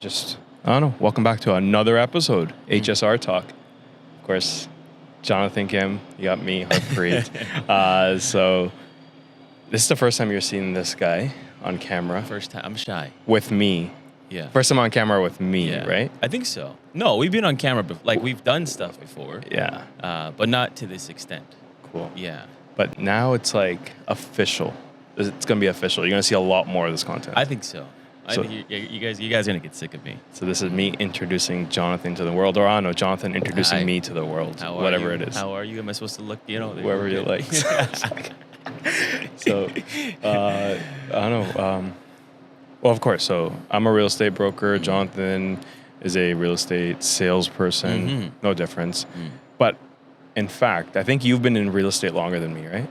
Just, I don't know, welcome back to another episode, HSR Talk. Of course, Jonathan Kim, you got me, Harpreet. So this is the first time you're seeing this guy on camera. First time. I'm shy. With me. Yeah. First time on camera with me, Yeah. right? I think so. No, we've been on camera, like we've done stuff before. Yeah. But not to this extent. Cool. Yeah. But now it's like official. It's going to be official. You're going to see a lot more of this content. I think so. So- I think you guys are gonna get sick of me. So this is me introducing Jonathan to the world, or I don't know, Jonathan introducing Hi. me to the world, How are whatever you? it is. How are you? Am I supposed to look? Wherever you like. So, I don't know. Well, of course. So I'm a real estate broker. Jonathan is a real estate salesperson. Mhm. No difference. But in fact, I think you've been in real estate longer than me, right?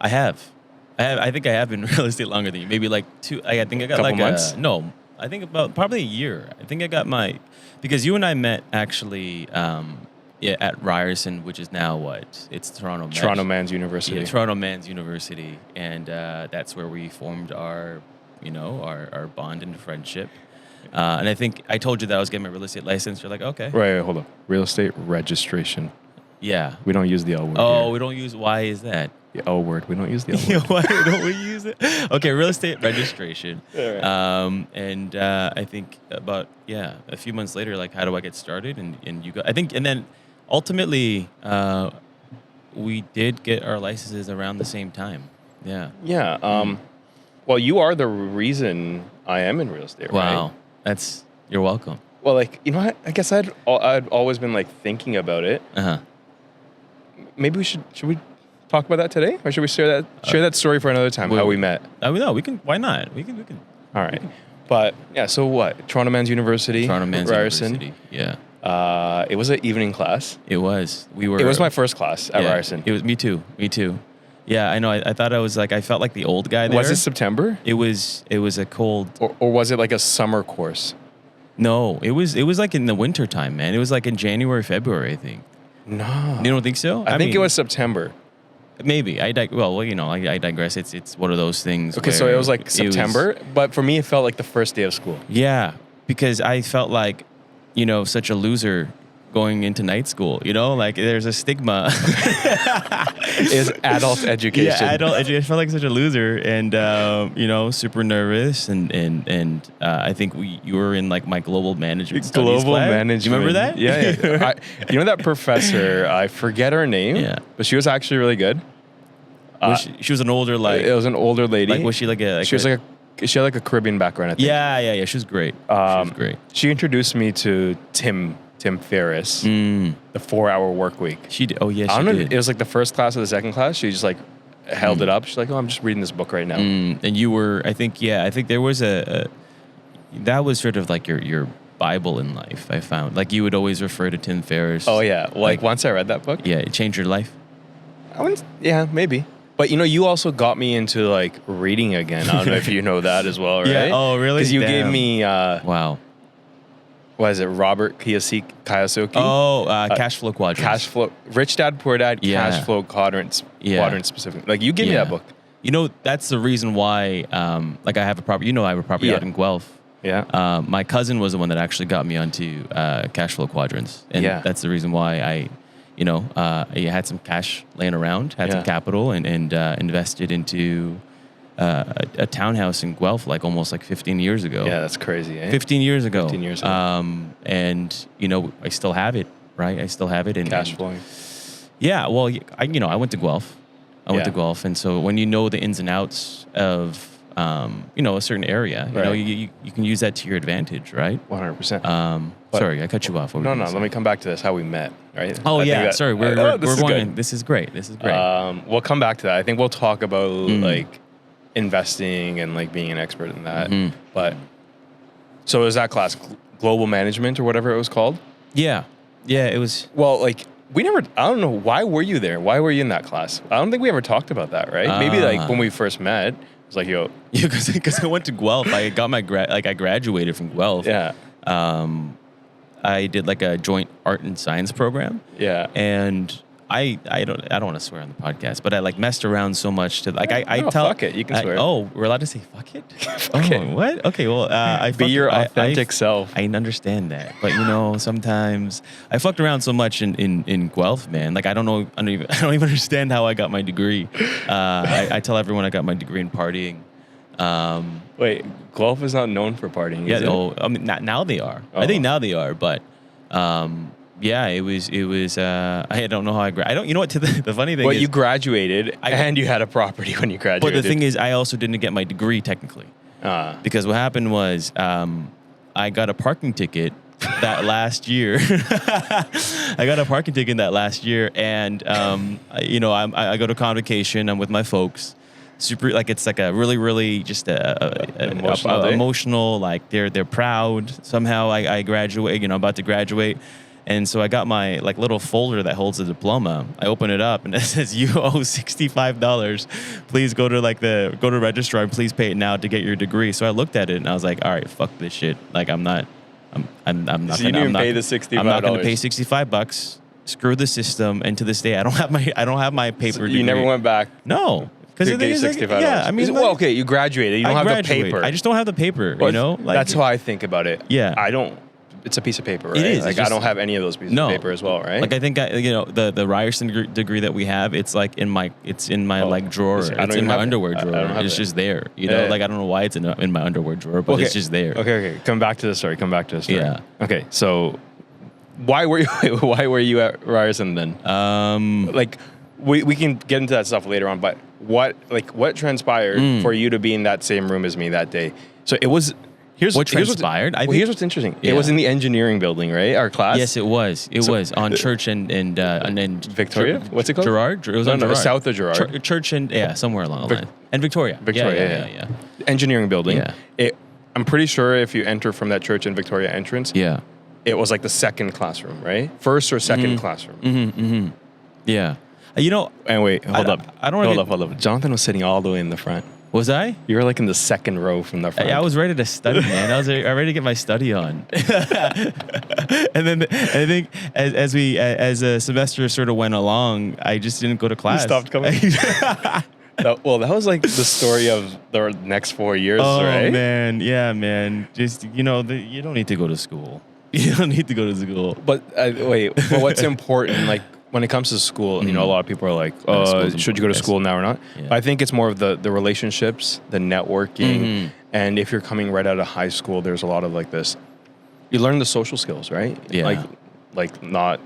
I have. I think I have been in real estate longer than you. Maybe like two. I think I got Couple like months? no. I think about probably a year. I think I got because you and I met actually at Ryerson, which is now what? It's Toronto. Toronto Man's University. Yeah, Toronto Man's University, and that's where we formed our bond and friendship. And I think I told you that I was getting my real estate license. You're like, okay, Right, hold up. Real estate registration. yeah. We don't use the L word Oh, here. we don't use. Why is that? The L word. We don't use the L word. Why don't we use it? Okay, real estate registration. All right. And I think about a few months later, like, how do I get started? And you got, I think, and then ultimately, we did get our licenses around the same time. Yeah. Yeah. Well, you are the reason I am in real estate, Wow. right? You're welcome. Well, like, you know what? I guess I'd always been like thinking about it. Maybe should we talk about that today, or should we share that story for another time? How we met. No, we can. Why not? We can. All right. But yeah, so what? Toronto Man's University. Toronto Man's Ryerson. University. Yeah. It was an evening class. It was. It was my first class at Ryerson. It was me too. Yeah, I know. I thought I felt like the old guy there. Was it September? It was a cold. Or was it like a summer course? No, it was like in the winter time, man. It was like in January, February, I think. No. You don't think so? I think mean, it was September. Maybe. I digress. It's one of those things. Okay, so it was like September, but for me it felt like the first day of school. Yeah, because I felt like, such a loser going into night school. Like there's a stigma. Is adult education. Yeah, adult education. I felt like such a loser, and super nervous, and I think you were in like my global management studies Global class. management. You remember that? Yeah. That professor, I forget her name, Yeah. but she was actually really good. She was an older It was an older lady. like was she like a? She had like a Caribbean background, I think. Yeah. She was great. She was great. She introduced me to Tim Ferriss, the 4-hour work week. She did. Oh yeah, I don't know. she did. It was like the first class or the second class. She just like held it up. She's like, "Oh, I'm just reading this book right now." And you were, I think there was that was sort of like your Bible in life. I found like you would always refer to Tim Ferriss. Oh yeah, like once I read that book. Yeah, it changed your life. Yeah, maybe. But you also got me into like reading again. I don't know if you know that as well, right? Yeah. Oh really? Because you Damn. gave me Wow. what is it? Robert Kiyosaki. Oh, cash flow quadrants. Cash flow, Rich Dad Poor Dad, Yeah. cash flow quadrants, Yeah. quadrant specific. Like you gave me that book. That's the reason why. Like I have a property. I have a property Yeah. out in Guelph. Yeah. My cousin was the one that actually got me onto cash flow quadrants, and that's the reason why I had some cash laying around, had some capital, and invested into a townhouse in Guelph, like almost like 15 years ago. Yeah, that's crazy. Eh? 15 years ago. 15 years ago. And I still have it, right? I still have it. And Cash flowing. Yeah. Well, I went to Guelph. I went to Yeah. Guelph, and so when you know the ins and outs of a certain area, Right. you can use that to your advantage, right? 100%. Sorry, I cut you off. What were No, you gonna let me say? come back to this. How we met, right? Oh I think yeah, that- sorry. We're this is going. good. This is great. We'll come back to that. I think we'll talk about like investing and like being an expert in that. But so was that class global management or whatever it was called? Yeah, it was. Well, like I don't know, why were you there? Why were you in that class? I don't think we ever talked about that, right? Maybe like when we first met, it was like, yo. Yeah, because I went to Guelph. I got my I graduated from Guelph. Yeah. I did like a joint art and science program. Yeah. And I don't want to swear on the podcast, but I like messed around so much to like I No, tell fuck it. You can swear. We're allowed to say fuck it. Fuck it. What? Okay, well, Be your authentic self. I understand that, but sometimes I fucked around so much in Guelph, man. Like I don't even understand how I got my degree. I tell everyone I got my degree in partying. Wait, Guelph is not known for partying. Is it? I mean, now they are. Oh. I think now they are, but. Yeah, it was. I don't know how I don't. You know what? The funny thing is, you graduated and you had a property when you graduated. But the thing is, I also didn't get my degree technically, because what happened was I got a parking ticket that last year. I got a parking ticket that last year, and I go to convocation. I'm with my folks. Super, like it's like a really just emotional. Like they're proud. Somehow I graduate. I'm about to graduate. And so I got my like little folder that holds the diploma. I open it up and it says you owe $65. Please go to registrar and please pay it now to get your degree. So I looked at it and I was like, all right, fuck this shit. Like I'm not So you didn't pay the $65. I'm not going to pay $65. Screw the system. And to this day, I don't have my paper. So you never went back. No. Because you get $65. Yeah, I mean, okay, you graduated. You don't have the paper. I just don't have the paper. Well, that's how I think about it. Yeah. I don't. It's a piece of paper, right? It is. Like I don't have any of those pieces of paper as well, right? Like I think the Ryerson degree that we have, it's like in my like drawer. It's in my underwear drawer. It's just there. Like I don't know why it's in my underwear drawer, but it's just there. Okay. Come back to the story. Yeah. Okay. So why were you at Ryerson then? Like we can get into that stuff later on, but what transpired for you to be in that same room as me that day? So it was. Here's what's interesting. Yeah. It was in the engineering building, right? Our class. Yes, it was. It was on Church and Victoria. What's it called? Gerard. It was on Gerard. South of Gerard. Church and somewhere along the line. And Victoria. Yeah. Engineering building. Yeah. I'm pretty sure if you enter from that Church and Victoria entrance, it was like the second classroom, right? First or second classroom. Mm-hmm. Yeah. And wait, hold up. Hold up. Jonathan was sitting all the way in the front. Was I? You were like in the second row from the front. I was ready to study, man. I was ready to get my study on. And then I think as a semester sort of went along, I just didn't go to class. You stopped coming. That was like the story of the next 4 years, right? Oh man, yeah, man. Just you don't need to go to school. You don't need to go to school. But but what's important, like. When it comes to school, a lot of people are like, should you go to school now or not? Yeah. I think it's more of the relationships, the networking. And if you're coming right out of high school, there's a lot of like this. You learn the social skills, right? Yeah. Like not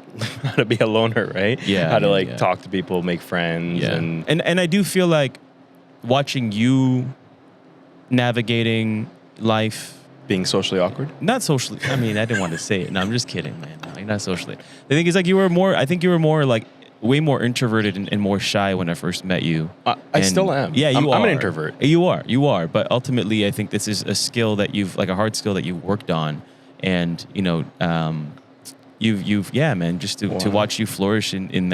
how to be a loner, right? Yeah. How to talk to people, make friends. Yeah. And I do feel like watching you navigating life. Being socially awkward? Not socially. I mean, I didn't want to say it. No, I'm just kidding, man. No, you're not socially. The thing is, like, I think you were more like way more introverted and more shy when I first met you. I still am. Yeah, you are. I'm an introvert. You are. But ultimately, I think this is a skill that a hard skill that you've worked on, and you've man, just to watch you flourish in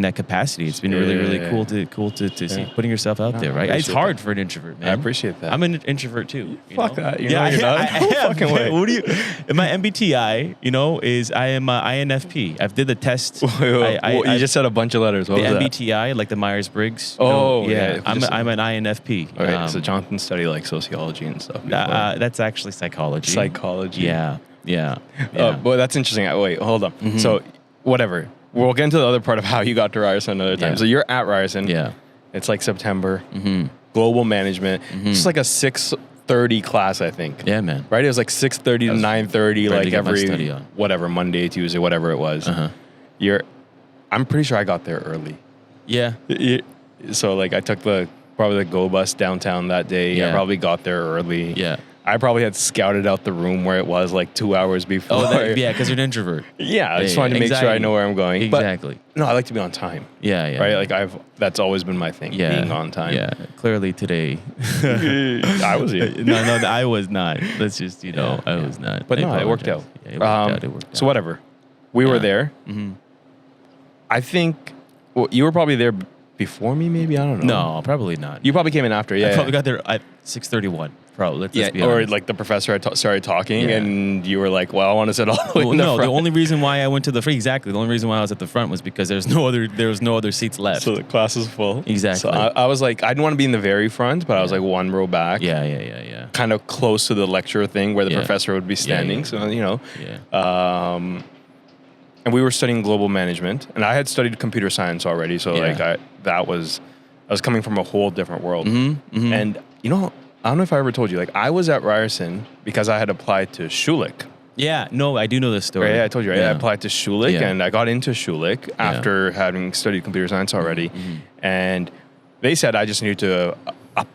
that capacity. It's been really cool to see putting yourself out there, right? It's hard for an introvert, man. I appreciate that. I'm an introvert too. Fuck that. You're not. No fucking way. What do you? My MBTI, is I am INFP. I've did the test. You just said a bunch of letters. What was that? MBTI, like the Myers-Briggs. Yeah. I'm an INFP. Okay, so Jonathan studied like sociology and stuff. That's actually psychology. Yeah. Well, that's interesting. Wait, hold up. Mm-hmm. So, whatever. We'll get into the other part of how you got to Ryerson another time. Yeah. So you're at Ryerson. Yeah. It's like September. Mm-hmm. Global management. Mm-hmm. It's like a 6:30 class, I think. Yeah, man. Right? It was like 6:30 to 9:30, like every whatever, Monday, Tuesday, whatever it was. Uh-huh. I'm pretty sure I got there early. Yeah. So like I took probably the GO bus downtown that day. Yeah. I probably got there early. Yeah. I probably had scouted out the room where it was like 2 hours before. Because you're an introvert. Yeah, I just wanted to make sure I know where I'm going. Exactly. But, no, I like to be on time. Yeah. Right? Like that's always been my thing, being on time. Yeah, clearly today. I was here. No, I was not. That's just, I was not. But no, it worked out. Yeah, it worked out. So whatever. We were there. Mm-hmm. I think you were probably there before me, maybe? I don't know. No, probably not. You probably came in after, I probably got there at 6:31. Probably. Let's be or honest. like the professor had started talking, and you were like, "Well, I want to sit all the way in the front." The only reason why I went to the front, exactly. The only reason why I was at the front was because there was no other seats left. So the class was full. Exactly. So I was like, I didn't want to be in the very front, but I was like one row back. Yeah. Kind of close to the lecture thing where the professor would be standing. Yeah. So and we were studying global management, and I had studied computer science already. So I was coming from a whole different world. Mm-hmm. And I don't know if I ever told you, like I was at Ryerson because I had applied to Schulich. Yeah, no, I do know this story. Right, yeah, I told you, right? Yeah. I applied to Schulich, and I got into Schulich after having studied computer science already. Mm-hmm. And they said I just needed to up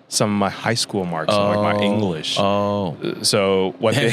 some of my high school marks, like my English. So what they...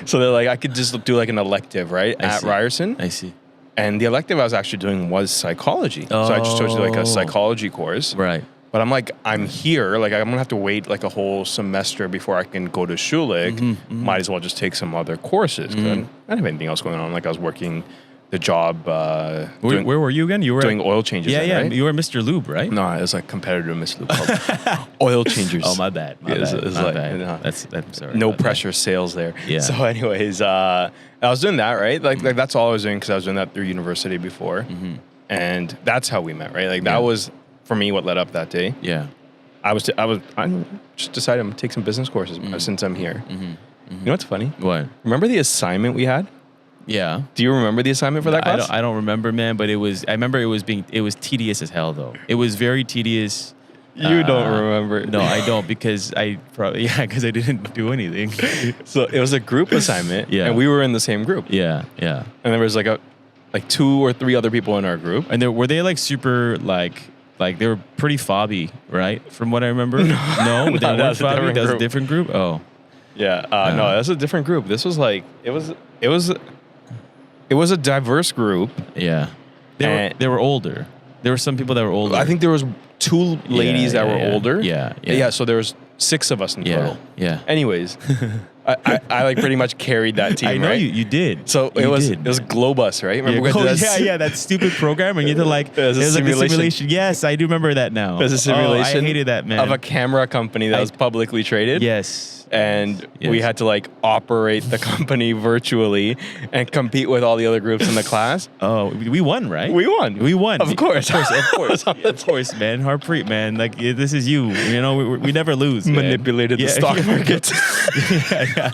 So they're like, I could just do like an elective, right, at Ryerson. I see. And the elective I was actually doing was psychology. So I just chose like a psychology course. Right. But I'm like, I'm here. Like, I'm going to have to wait like a whole semester before I can go to Schulich. Might as well just take some other courses. Because I didn't have anything else going on. Like, I was working the job. Where were you again? You were doing oil changes. Yeah. Right? You were Mr. Lube, right? No, it was like competitor Mr. Lube called oil changers. Oh, my bad. My bad. That's sorry. No pressure sales there. Yeah. So anyways, I was doing that, right? Like that's all I was doing because I was doing that through university before. And that's how we met, right? Like that was, for me, what led up that day. Yeah. I just decided I'm going to take some business courses since I'm here. You know what's funny? What? Remember the assignment we had? Yeah. Do you remember the assignment for that class? I don't remember, man, but I remember it was tedious as hell though. It was very tedious. You don't remember. No, I don't because because I didn't do anything. So it was a group assignment and we were in the same group. Yeah. And there was like 2 or 3 other people in our group. And were they like super like they were pretty fobby, right? From what I remember. No, they weren't fobby. That was a different group. Oh. Yeah. No, that's a different group. This was like it was a diverse group. Yeah. They were older. There were some people that were older. I think there was 2 ladies that were older. Yeah. So there was 6 of us in total. Yeah. Anyways, I like pretty much carried that team. I know right? you did. So it was Globus, right? Remember that stupid program, and you had to like it was a simulation. Yes, I do remember that now. It was a simulation. I hated that, man. Of a camera company that was publicly traded. Yes. And we had to like operate the company virtually and compete with all the other groups in the class. Oh, we won, right? We won. Of course, of course, man. Harpreet, man. Like this is you. You know, we never lose. Manipulated the stock market. Yeah.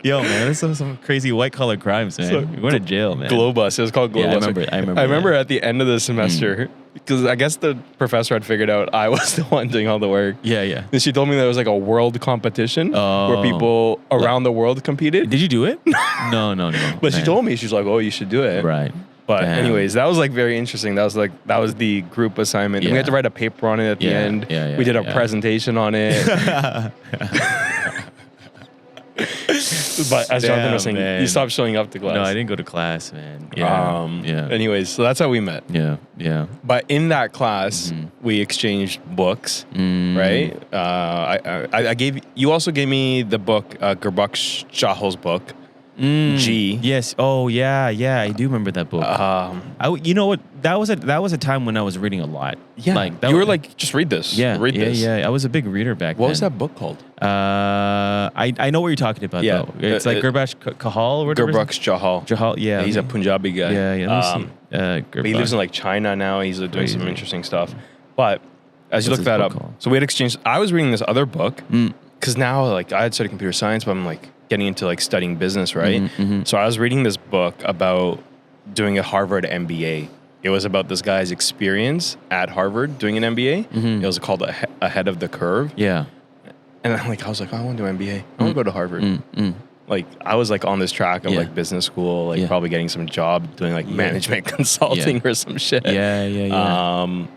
Yo, man, this is some crazy white collar crimes, man. So, we went to jail, man. Globus. It was called Globus. Yeah, I remember at the end of the semester, because I guess the professor had figured out I was the one doing all the work. Yeah. And she told me there was like a world competition where people around the world competed. Did you do it? No. But she told me, she's like, oh, you should do it. Right. But anyways, that was like very interesting. That was the group assignment. And we had to write a paper on it at the end. We did a presentation on it. But as Jonathan was saying, you stopped showing up to class. No, I didn't go to class, man. Yeah. Anyways, so that's how we met. Yeah. But in that class, we exchanged books, right? You also gave me the book, Gerbach Shahol's book, G. Yes. Oh, yeah. I do remember that book. You know what? That was a time when I was reading a lot. Yeah. Like you were like, just read this. Read this. Yeah. I was a big reader back then. What was that book called? I know what you're talking about. Yeah. Though. It's like Gerbach Kahal or whatever. Gerbach Jahal. Jahal. Yeah. He's a Punjabi guy. Yeah. Let me see. But he lives in like China now. He's doing some interesting stuff. But as you look that up, so we had exchanged. I was reading this other book because now like I had studied computer science, but I'm like getting into like studying business, right? So I was reading this book about doing a Harvard MBA. It was about this guy's experience at Harvard doing an MBA. It was called Ahead of the Curve. Yeah. And I was like, I want to do an MBA. I want to go to Harvard. Like I was like on this track of like business school, like probably getting some job doing like management consulting or some shit. Yeah.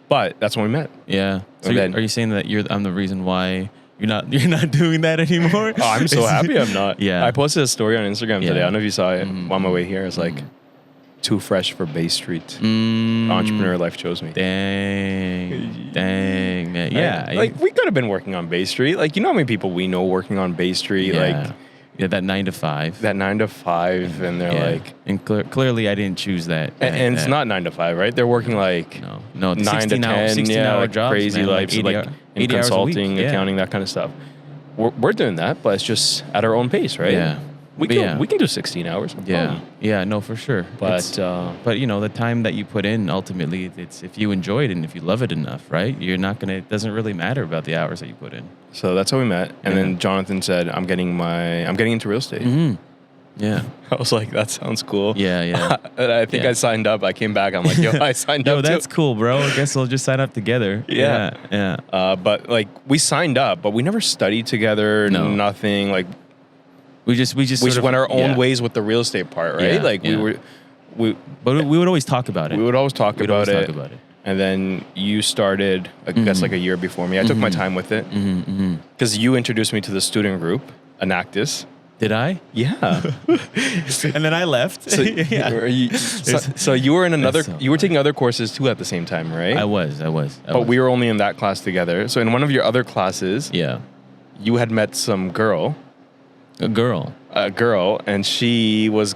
But that's when we met. Yeah. So are you saying that I'm the reason why you're not doing that anymore? Oh, I'm so happy I'm not. Yeah. I posted a story on Instagram today. I don't know if you saw it on my way here. It's like too fresh for Bay Street. Entrepreneur life chose me. Dang, man. Yeah. Like we could have been working on Bay Street. Like you know how many people we know working on Bay Street? Like that 9 to 5. That 9 to 5, and they're like, and clearly I didn't choose that. And it's not 9 to 5, right? They're working like No, 9 to 10, 16-hour jobs, crazy man, lives, 80 like hour- in 80 hours a week, consulting, accounting, that kind of stuff. We're doing that, but it's just at our own pace, right? Yeah. We can do 16 hours. No Yeah. problem. Yeah, no, for sure. But The time that you put in, ultimately, it's if you enjoy it and if you love it enough, right? You're not gonna. It doesn't really matter about the hours that you put in. so that's how we met. And then Jonathan said, I'm getting into real estate. Mm-hmm. Yeah. I was like, that sounds cool. Yeah. And I think I signed up. I came back. I'm like, yo, I signed up. Yo, that's too. cool, bro. I guess we'll just sign up together. Yeah. But like we signed up, but we never studied together. No. Nothing. Like We just went our own ways with the real estate part, right? Yeah, Like yeah. we we would always talk about it. would always talk We'd about always it. talk about it. And then you started, I guess, like a year before me. I took my time with it because you introduced me to the student group, Anactus. Did I? Yeah. And then I left. So, so you were in another. So You were taking other courses too at the same time, right? I was. But we were only in that class together. So in one of your other classes, Yeah. you had met some girl, A girl. and she was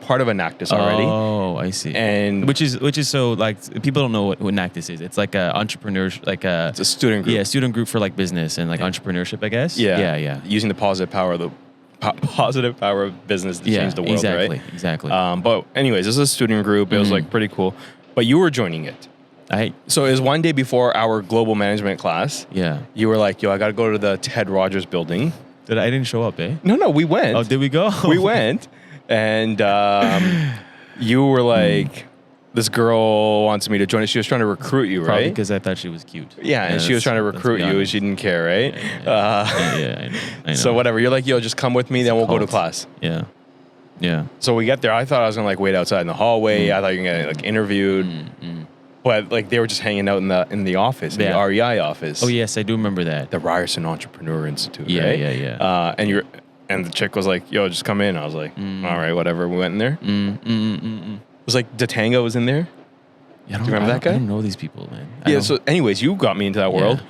part of Anactus already. Oh, I see. And which is so like people don't know what NACTIS is. It's like a entrepreneurship, like a it's a student group. Yeah, student group for like business and like entrepreneurship, I guess. Yeah. Yeah. Using the positive power of business to change the world, exactly, right? Exactly. But anyways, this is a student group. It was like pretty cool. But you were joining it. So it was one day before our global management class. Yeah. You were like, yo, I got to go to the Ted Rogers building. I didn't show up, eh? No, we went. Oh, did we go? We went. And you were like, this girl wants me to join. She was trying to recruit you, Probably right? because I thought she was cute. Yeah, and she was trying to recruit you, and she didn't care, right? Yeah, I know. So whatever. You're like, yo, just come with me, then we'll go to class. Yeah. Yeah. So we get there. I thought I was gonna like wait outside in the hallway. I thought you were gonna get like interviewed, but like they were just hanging out in the office, in the REI office. Oh yes, I do remember that. The Ryerson Entrepreneur Institute. Yeah, right? yeah. And the chick was like, yo, just come in. I was like, all right, whatever. We went in there. It was like Datango was in there. Yeah, do you remember that guy? I don't know these people, man. Yeah. So, anyways, you got me into that world,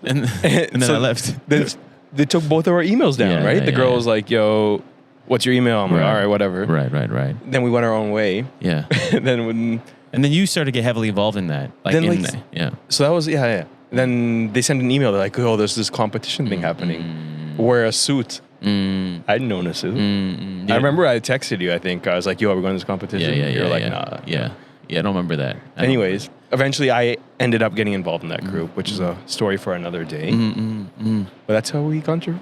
and then I left. Then they took both of our emails down, right? The girl was like, "Yo, what's your email?" I'm like, "All right, whatever." Right. Then we went our own way. Yeah. And then you started to get heavily involved in that. Yeah. So that was yeah. Then they sent an email. They're like, "Oh, there's this competition thing happening. Wear a suit." I didn't own a suit. I remember I texted you. I think I was like, "Yo, are we going to this competition?" You're like, "Nah." Yeah, I don't remember that. Anyways, eventually I ended up getting involved in that group, which is a story for another day. But that's how we got to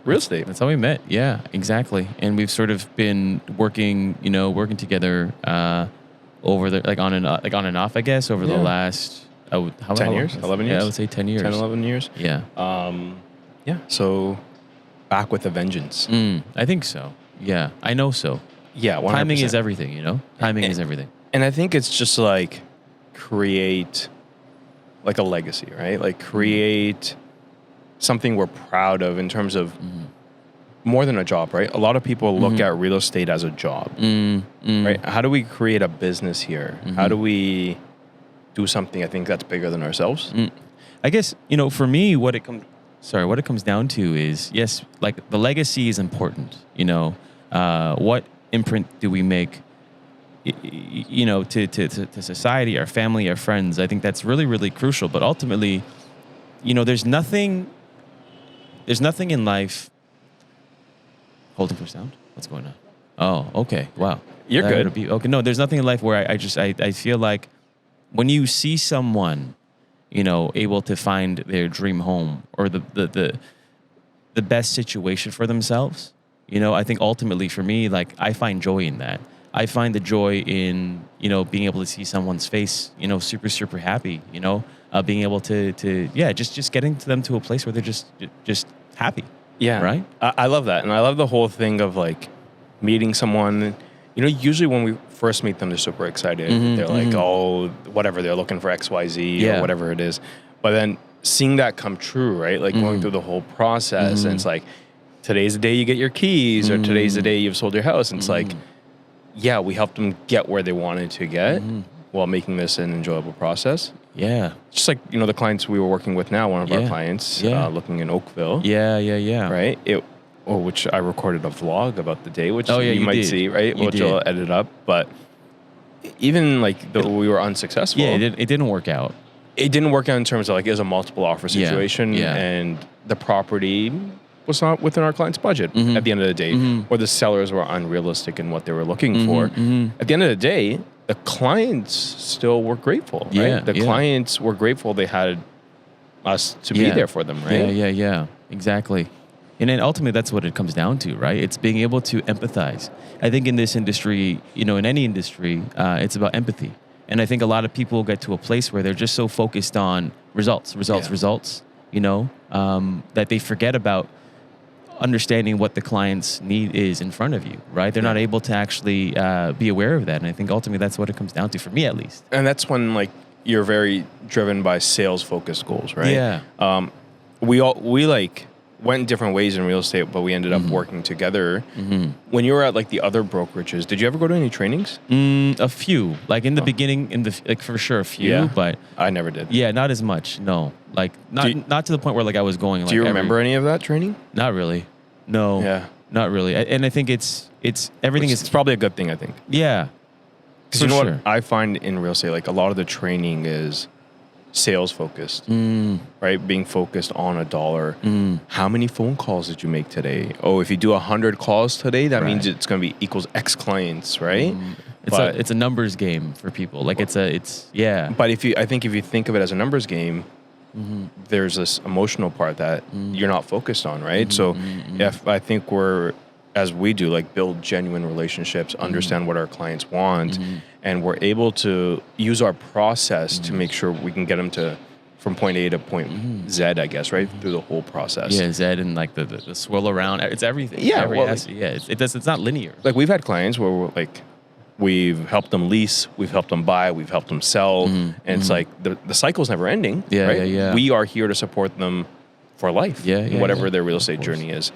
real estate. That's how we met. Yeah, exactly. And we've sort of been working together over the on and off, I guess, over the last 10 years, 11 years. Yeah, I would say 10 years. 10, 11 years. Yeah. So back with a vengeance. I think so. Yeah, I know so. Yeah, 100%. Timing is everything, Timing is everything. And I think it's just like create like a legacy, right? Like create something we're proud of in terms of more than a job, right? A lot of people look at real estate as a job, right? How do we create a business here? How do we do something I think that's bigger than ourselves? I guess, for me, what it comes down to is, yes, like the legacy is important, what imprint do we make to society, our family, our friends? I think that's really, really crucial. But ultimately, there's nothing in life. Holding for sound? What's going on? Oh, okay. Wow. You're good. Okay. No, there's nothing in life where I feel like when you see someone, able to find their dream home or the best situation for themselves, I think ultimately for me, like I find joy in that. I find the joy in, being able to see someone's face, super, super happy, being able to just getting them to a place where they're just happy. Yeah. Right. I love that. And I love the whole thing of like meeting someone, usually when we first meet them, they're super excited. They're like, oh, whatever. They're looking for XYZ or whatever it is. But then seeing that come true, right? Like going through the whole process and it's like, today's the day you get your keys or today's the day you've sold your house. And it's like, yeah, we helped them get where they wanted to get while making this an enjoyable process. Yeah. Just like, the clients we were working with now, one of our clients looking in Oakville. Yeah. Right? Which I recorded a vlog about the day, which you might did. see, right? Which I'll edit up. But even like though we were unsuccessful. Yeah, it didn't work out. It didn't work out in terms of like it was a multiple offer situation, and the property was not within our client's budget at the end of the day, or the sellers were unrealistic in what they were looking for. At the end of the day, the clients still were grateful, right? The clients were grateful they had us to be there for them, right? Yeah, exactly. And then ultimately, that's what it comes down to, right? It's being able to empathize. I think in this industry, in any industry, it's about empathy. And I think a lot of people get to a place where they're just so focused on results, that they forget about understanding what the client's need is in front of you, right? They're not able to actually be aware of that. And I think ultimately that's what it comes down to, for me at least. And that's when like you're very driven by sales-focused goals, right? Yeah. We like went different ways in real estate, but we ended up working together. When you were at like the other brokerages, did you ever go to any trainings? A few, like in the beginning, like for sure a few, but I never did. Yeah, not as much. No, like not to the point where like I was going. Do you remember any of that training? Not really. No. Yeah. Not really. And I think it's everything It's probably a good thing, I think. Yeah. Because you know what I find in real estate, like a lot of the training is sales focused, right? Being focused on a dollar. How many phone calls did you make today? Oh, if you do 100 calls today, that means it's going to be equals X clients, right? It's a numbers game for people. Like it's But if you think of it as a numbers game, there's this emotional part that you're not focused on, right? So if I think as we do, like build genuine relationships, understand what our clients want, and we're able to use our process to make sure we can get them from point A to point Z, I guess, right? Through the whole process. Yeah, Z and like the swirl around, it's everything. Yeah, it's not linear. Like we've had clients where we've helped them lease, we've helped them buy, we've helped them sell, and it's like the cycle's never ending, right? Yeah. We are here to support them for life, whatever their real estate journey is.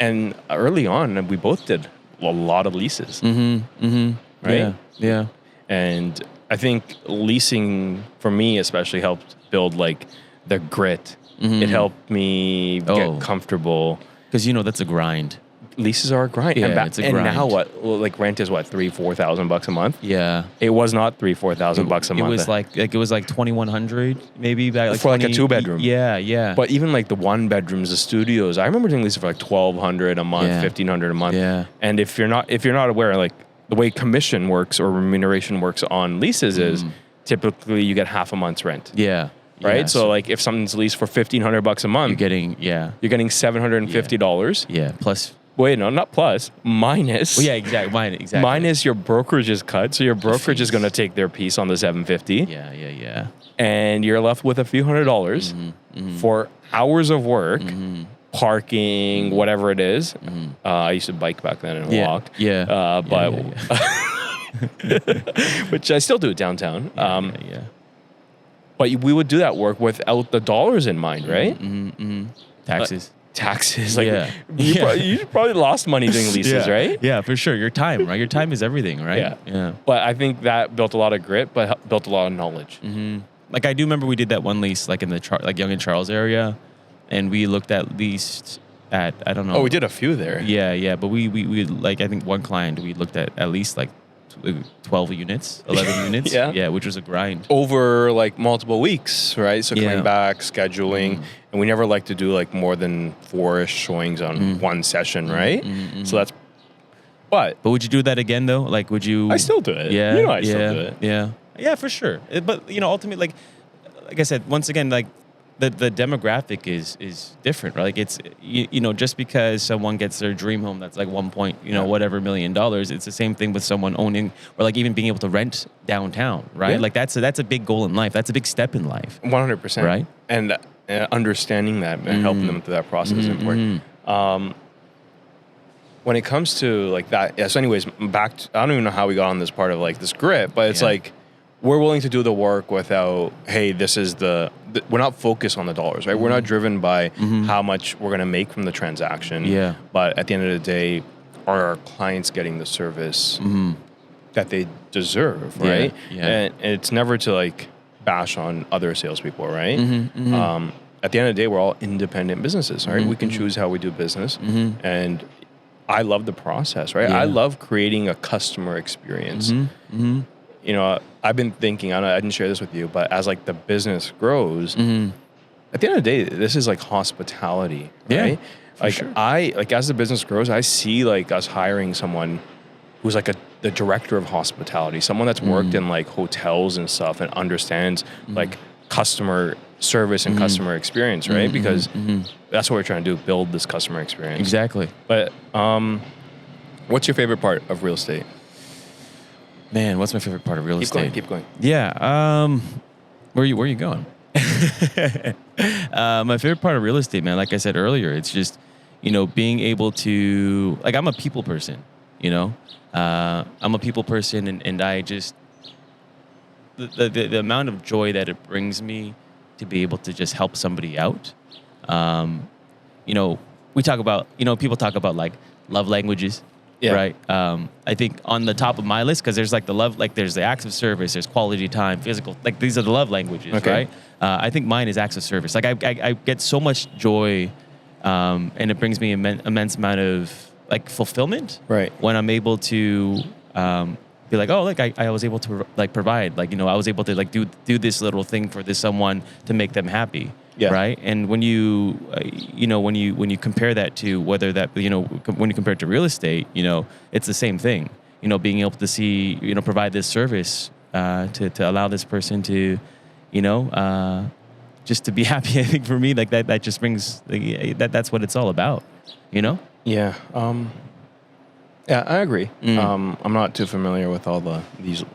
And early on, we both did a lot of leases, right? Yeah. And I think leasing, for me especially, helped build like the grit. It helped me get comfortable. Because that's a grind. Leases are a grind. Yeah, it's a grind. And now what? Well, like rent is what, $3,000-$4,000 a month? Yeah. It was not $3,000-$4,000 a month. It was like $2,100 maybe back like for like a 2-bedroom. Yeah. But even like the 1-bedrooms, the studios, I remember doing leases for like $1,200 a month, $1,500 a month. Yeah. And if you're not aware, like the way commission works or remuneration works on leases is typically you get half a month's rent. Yeah. Right? Yeah, so like if something's leased for $1,500 a month, you're getting $750. Yeah. Plus. Wait, no, not plus. Minus. Well, yeah, exactly. Minus your brokerage's cut. So your brokerage is going to take their piece on the $750. Yeah. And you're left with a few $100s for hours of work, parking, whatever it is. I used to bike back then and walk. Yeah. Which I still do downtown. Yeah. But we would do that work without the dollars in mind, right? Taxes. Like you probably lost money doing leases, right? Yeah, for sure. Your time, right? Your time is everything, right? Yeah. But I think that built a lot of grit, but built a lot of knowledge. Like I do remember we did that one lease, like in the Young and Charles area, and we looked at least at I don't know. Oh, we did a few there. Yeah. But we like I think one client we looked at least like 12 units, 11 units. Yeah, which was a grind. Over like multiple weeks, right? So coming back, scheduling. And we never like to do like more than 4-ish showings on one session, right? So that's... But would you do that again though? Like would you... I still do it. Yeah. I still do it. Yeah, for sure. But ultimately, like I said, once again, like the demographic is different, right? Like it's just because someone gets their dream home that's like whatever $1 million, it's the same thing with someone owning or like even being able to rent downtown, right? Like that's a big goal in life. That's a big step in life. 100%. Right? And understanding that and helping them through that process is important. When it comes to like that, so anyways, I don't even know how we got on this part of like this grit, but it's like we're willing to do the work without, hey, this is we're not focused on the dollars, right? We're not driven by how much we're going to make from the transaction. Yeah. But at the end of the day, are our clients getting the service that they deserve, right? Yeah. And it's never to like bash on other salespeople, right? At the end of the day, we're all independent businesses, right? We can choose how we do business. And I love the process, right? I love creating a customer experience. You know, I've been thinking, I didn't share this with you, but as like the business grows, at the end of the day, this is like hospitality, right? Like sure. As the business grows, I see like us hiring someone who's like the director of hospitality, someone that's worked in like hotels and stuff and understands like customer service and customer experience, right? Because that's what we're trying to do, build this customer experience. Exactly. But what's your favorite part of real estate? Man, what's my favorite part of real estate? Keep going. Yeah. Where are you going? My favorite part of real estate, man, like I said earlier, it's just, you know, being able to, like, I'm a people person, you know? I'm a people person, and I just, the amount of joy that it brings me to be able to just help somebody out. You know, we talk about, you know, people talk about like love languages. Yeah. Right. I think on the top of my list, because there's like the love, like there's the acts of service, there's quality time, physical, like these are the love languages, right? I think mine is acts of service. Like I get so much joy, and it brings me immense amount of like fulfillment, right? When I'm able to be like, oh, like I was able to like provide, like, you know, I was able to like do this little thing for this someone to make them happy. Yeah. Right. And when you, you know, when you compare that to whether that, you know, when you compare it to real estate, you know, it's the same thing, you know, being able to see, you know, provide this service to allow this person to, you know, just to be happy. I think for me, like that just brings that's what it's all about, you know? Yeah. Yeah, I agree. I'm not too familiar with all these.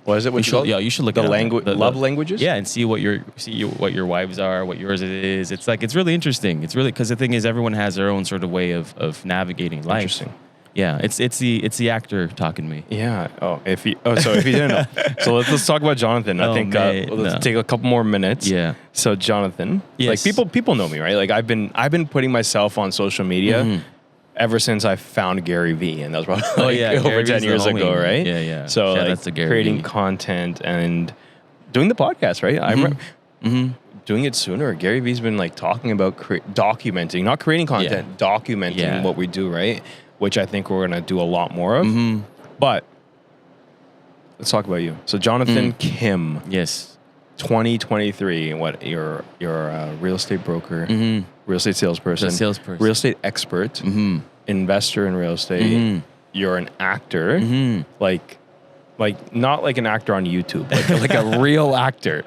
What is it? You should look at the love languages. Yeah, and see what your wives are, what yours is. It's like it's really interesting. It's really, because the thing is, everyone has their own sort of way of navigating life. Interesting. Yeah, it's the actor talking to me. Yeah. So if you didn't know, so let's talk about Jonathan. I think let's take a couple more minutes. Yeah. So Jonathan, yes. Like people know me, right? Like I've been putting myself on social media. Ever since I found Gary Vee, and that was probably over 10 years ago, right? Yeah. So like creating content and doing the podcast, right? I remember doing it sooner. Gary Vee's been like talking about documenting, not creating content, documenting what we do, right? Which I think we're gonna do a lot more of. But let's talk about you. So Jonathan Kim. Yes. 2023. What you're a real estate broker. Real estate salesperson, real estate expert, investor in real estate. You're an actor, like not like an actor on YouTube, like a real actor.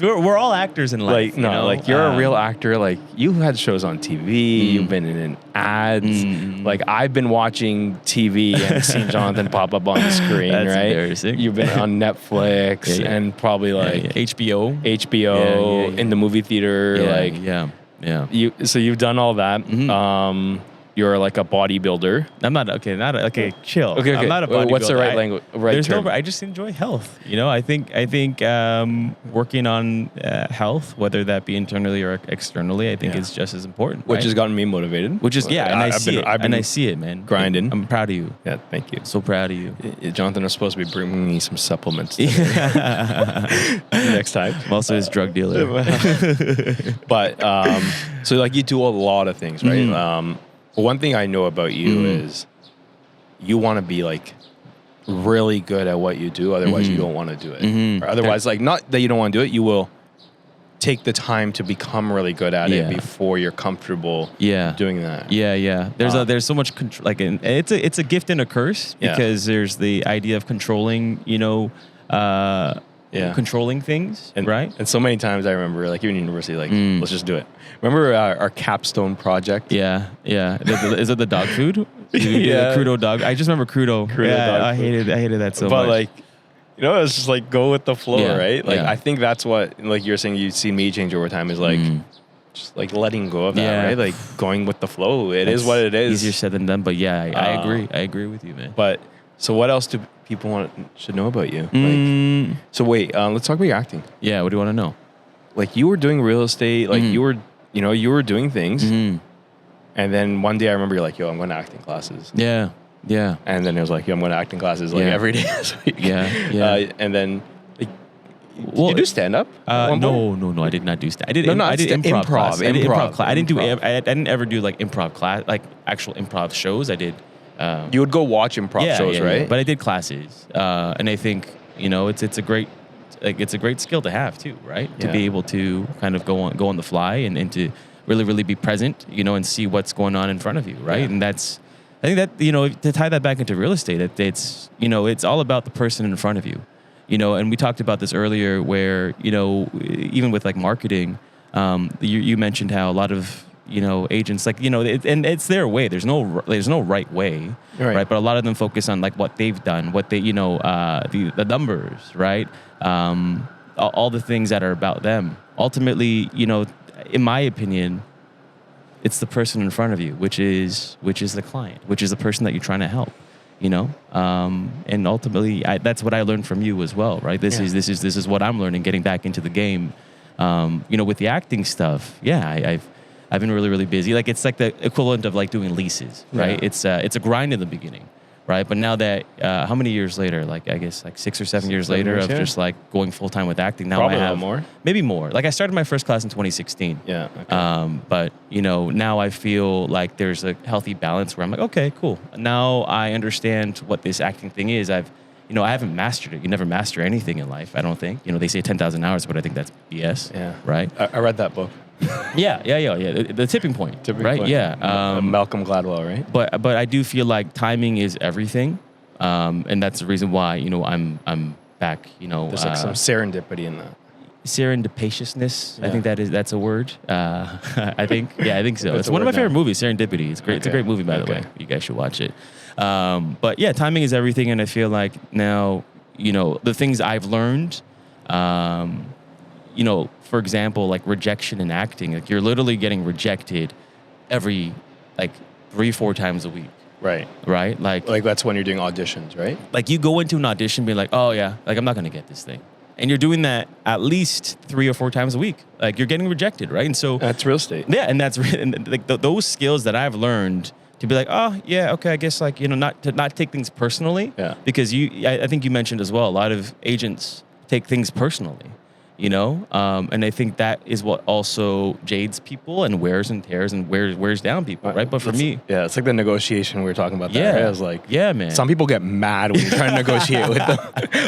We're all actors in life. Like you're a real actor. Like you had shows on TV, you've been in ads. Like I've been watching TV and seen Jonathan pop up on the screen. That's right? Embarrassing. You've been on Netflix and probably like HBO in the movie theater. So you've done all that. You're like a bodybuilder. I'm not okay. Chill. Okay. I'm not a bodybuilder. What's the right language? I just enjoy health. You know, I think working on health, whether that be internally or externally, I think is just as important. Which has gotten me motivated. Which is and I see it, man. Grinding. I'm proud of you. Yeah, thank you. So proud of you. Jonathan was supposed to be bringing me some supplements next time. I'm also his drug dealer. But so like you do a lot of things, right? One thing I know about you is you want to be like really good at what you do. Otherwise, you don't want to do it. Or otherwise, like not that you don't want to do it, you will take the time to become really good at it before you're comfortable doing that. Yeah. There's so much control. Like it's a gift and a curse because there's the idea of controlling. You know. Controlling things, right? And so many times I remember, like even in university, like let's just do it. Remember our capstone project? Yeah. Is it the dog food? The Crudo dog. I just remember Crudo. Dog I hated that so much. But like, you know, it's just like go with the flow, right? Like I think that's what, like you're saying, you see me change over time is like just like letting go of that, right? Like going with the flow. It is what it is. Easier said than done, but I agree. I agree with you, man. But so what else do people should know about you? Like, so wait, let's talk about your acting. Yeah, what do you want to know? Like you were doing real estate, like you were doing things, and then one day I remember you're like, yo, I'm going to acting classes. Yeah. And then it was like, yo, I'm going to acting classes like every day this week. Yeah. And then like, Did you do stand up? No, I did not do stand. I did improv class. I did improv class. I didn't ever do like improv class, like actual improv shows. I did. You would go watch improv shows, right? Yeah. But I did classes, and I think it's a great skill to have too, right? Yeah. To be able to kind of go on the fly and to really be present, and see what's going on in front of you, right? Yeah. And I think that to tie that back into real estate, it's all about the person in front of you. And we talked about this earlier where, even with like marketing, you mentioned how a lot of, agents and it's their way. There's no right way, right? But a lot of them focus on like what they've done, what they, the numbers, right? All the things that are about them. Ultimately, in my opinion, it's the person in front of you, which is the client, which is the person that you're trying to help. And ultimately, that's what I learned from you as well, right? This is what I'm learning, getting back into the game. With the acting stuff, I've been really busy. Like it's like the equivalent of like doing leases, right? Yeah. It's a grind in the beginning, right? But now that how many years later? Like I guess like 6 or 7 years later of just like going full time with acting. Now probably I have more, maybe more. Like I started my first class in 2016. Yeah. Okay. But now I feel like there's a healthy balance where I'm like, okay, cool. Now I understand what this acting thing is. I haven't mastered it. You never master anything in life, I don't think. They say 10,000 hours, but I think that's BS. Yeah. Right. I read that book. Yeah. The tipping point. Right. Yeah. Malcolm Gladwell, right? But I do feel like timing is everything, and that's the reason why I'm back. There's like some serendipity in that. Serendipitousness. Yeah. I think that's a word. I think so. It's one of my favorite movies, Serendipity. It's great. Okay. It's a great movie, by the way. You guys should watch it. But yeah, timing is everything, and I feel like now the things I've learned. For example, like rejection in acting, like you're literally getting rejected every like 3-4 times a week. Right. Like that's when you're doing auditions, right? Like you go into an audition being like, oh yeah, like I'm not going to get this thing. And you're doing that at least 3 or 4 times a week. Like you're getting rejected, right? And so that's real estate. Yeah. And that's like those skills that I've learned to be like, oh yeah, okay, I guess like, not take things personally. Yeah. Because I think you mentioned as well, a lot of agents take things personally. And I think that is what also jades people and wears and tears and wears down people, right? But for me, it's like the negotiation we were talking about. That, right? I was like, yeah, man. Some people get mad when you're trying to negotiate with them,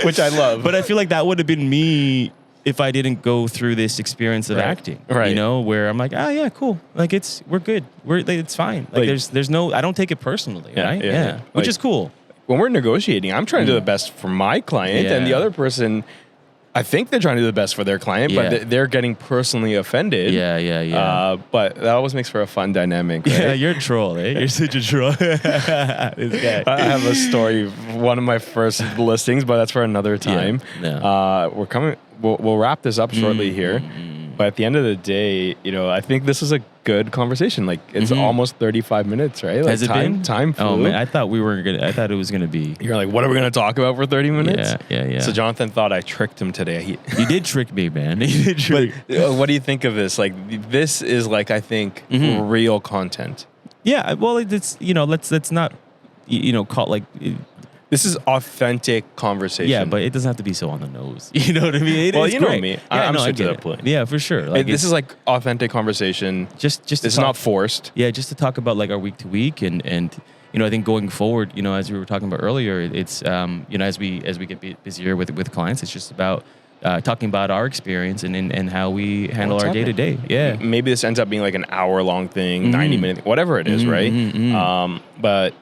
which I love. But I feel like that would have been me if I didn't go through this experience of acting, right? Where I'm like, yeah, cool, like we're good, it's fine. Like there's no, I don't take it personally, right? Yeah. Which is cool. When we're negotiating, I'm trying to do the best for my client, and the other person, I think they're trying to do the best for their client, but they're getting personally offended. Yeah. But that always makes for a fun dynamic. Right? Yeah, you're a troll, eh? You're such a troll. This guy. I have a story, one of my first listings, but that's for another time. Yeah. We're coming. We'll wrap this up shortly here. But at the end of the day, I think this is a good conversation. Like it's almost 35 minutes, right? Like Has it been? Time flew. Oh man, I thought it was gonna be. You're like, what are we gonna talk about for 30 minutes? Yeah. So Jonathan thought I tricked him today. You did trick me, man. You did trick. But what do you think of this? Like, this is like, I think real content. Yeah. Well, it's let's not call like. This is authentic conversation. Yeah, but it doesn't have to be so on the nose. You know what I mean? Well, you know me. I'm straight to that point. Yeah, for sure. Like this is like authentic conversation. Just it's not forced. Yeah, just to talk about like our week to week and I think going forward, as we were talking about earlier, it's as we get busier with clients, it's just about talking about our experience and how we handle our day to day. Yeah. Maybe this ends up being like an hour-long thing, 90-minute, whatever it is, right? But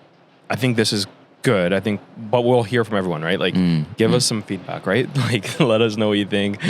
I think this is good. But we'll hear from everyone, right? Like, give us some feedback, right? Like, let us know what you think.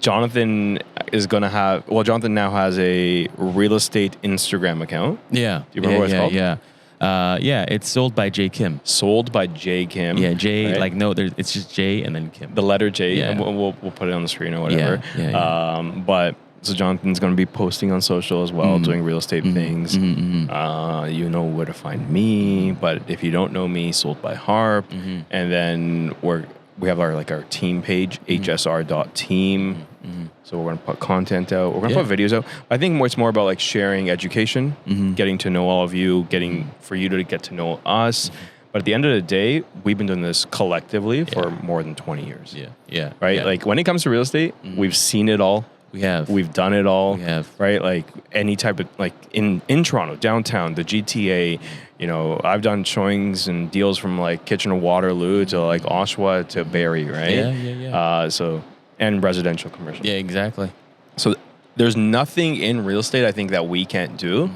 Jonathan Jonathan now has a real estate Instagram account. Yeah. Do you remember what it's called? Yeah. It's Sold by J. Kim. Sold by J. Kim. Yeah, J, right? like, no, it's just J and then Kim. The letter J. Yeah. And we'll put it on the screen or whatever. Yeah. But so Jonathan's going to be posting on social as well, doing real estate things. You know where to find me, but if you don't know me, Sold by Harp. And then we have our team page, HSR.team. So we're going to put content out. We're going to put videos out. I think it's more about like sharing education, getting to know all of you, for you to get to know us. But at the end of the day, we've been doing this collectively for more than 20 years. Yeah. Right? Yeah. Like when it comes to real estate, we've seen it all. We have. We've done it all. We have. Right? Like any type of, like in Toronto, downtown, the GTA, you know, I've done showings and deals from like Kitchener-Waterloo to like Oshawa to Barrie, right? Yeah. And residential commercial. Yeah, exactly. So there's nothing in real estate I think that we can't do.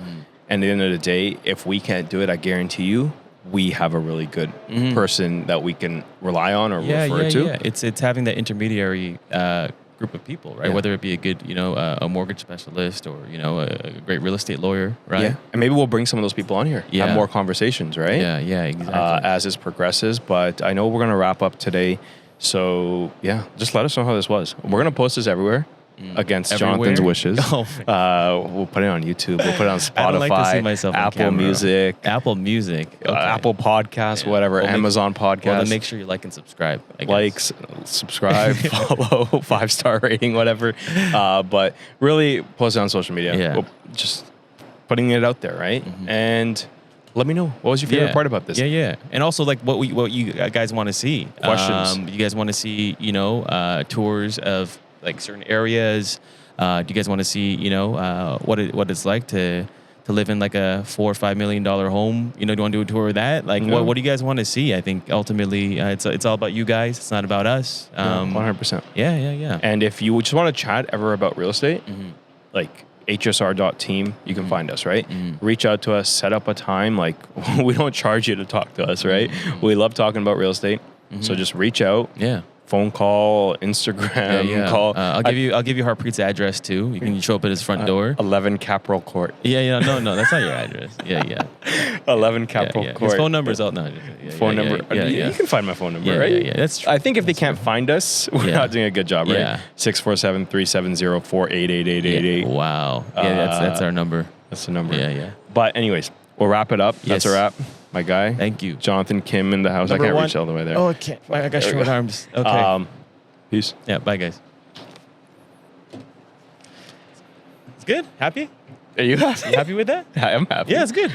And at the end of the day, if we can't do it, I guarantee you, we have a really good person that we can rely on or refer to. Yeah. It's having that intermediary group of people, right? Whether it be a good, a mortgage specialist or, a great real estate lawyer, right? Yeah. And maybe we'll bring some of those people on here. Have more conversations, right? Yeah, exactly. As this progresses. But I know we're going to wrap up today. So, yeah, just let us know how this was. We're going to post this everywhere. Against Jonathan's wishes. We'll put it on YouTube. We'll put it on Spotify, I don't like to see myself on Apple camera. Music, okay. Apple Podcasts, whatever, Amazon Podcasts. Well, then make sure you like and subscribe. Subscribe, follow, 5-star rating, whatever. But really, post it on social media. Yeah. Just putting it out there, right? And let me know, what was your favorite part about this? Yeah. And also, like, what you guys want to see. Questions. You guys want to see, tours of like certain areas. Do you guys want to see, what it's like to live in like a $4 or $5 million home? Do you want to do a tour of that? Like, what do you guys want to see? I think ultimately it's all about you guys. It's not about us. 100%. Yeah. And if you just want to chat ever about real estate, like HSR.team, you can find us, right? Reach out to us, set up a time. Like, we don't charge you to talk to us, right? We love talking about real estate. So just reach out. Yeah. Phone call, Instagram call. I'll give you Harpreet's address too. You can show up at his front door. 11 Capital Court. Yeah. No, that's not your address. Yeah. 11 Capital Court. His phone number's out now. Phone number. You can find my phone number, right? Yeah. That's true. I think if they can't find us, we're not doing a good job, right? Yeah. 647-370-48888. Wow. Yeah, that's our number. That's the number. Yeah. But anyways, we'll wrap it up. That's a wrap. My guy. Thank you. Jonathan Kim in the house. Number I can't one. reach all the way there. Oh, I can't. I got short arms. Okay. Peace. Yeah, bye, guys. It's good? Happy? Are you happy? You happy with that? I am happy. Yeah, it's good.